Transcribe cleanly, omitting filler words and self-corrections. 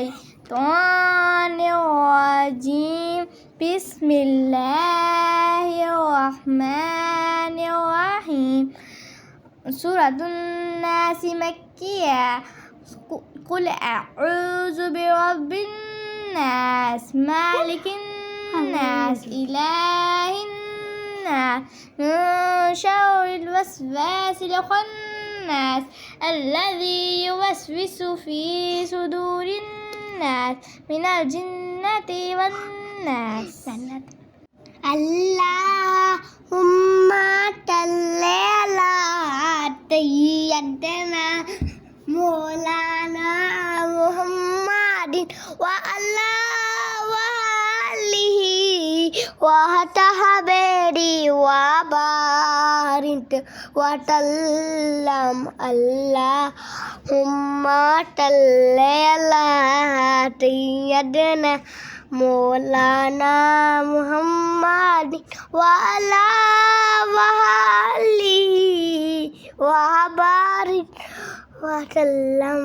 الشيطان الرجيم بسم الله الرحمن الرحيم سورة الناس مكية قل أعوذ برب الناس مالك الناس إله الناس من شر الوسواس الخناس الذي يوسوس في صدور الناس من الجنة والناس اللهم صل على سيدنا مولانا محمد وعلى آله وصحبه وبارك وسلم اللهم صل على سيدنا مولانا محمد وعلى آله وبارك وسلم.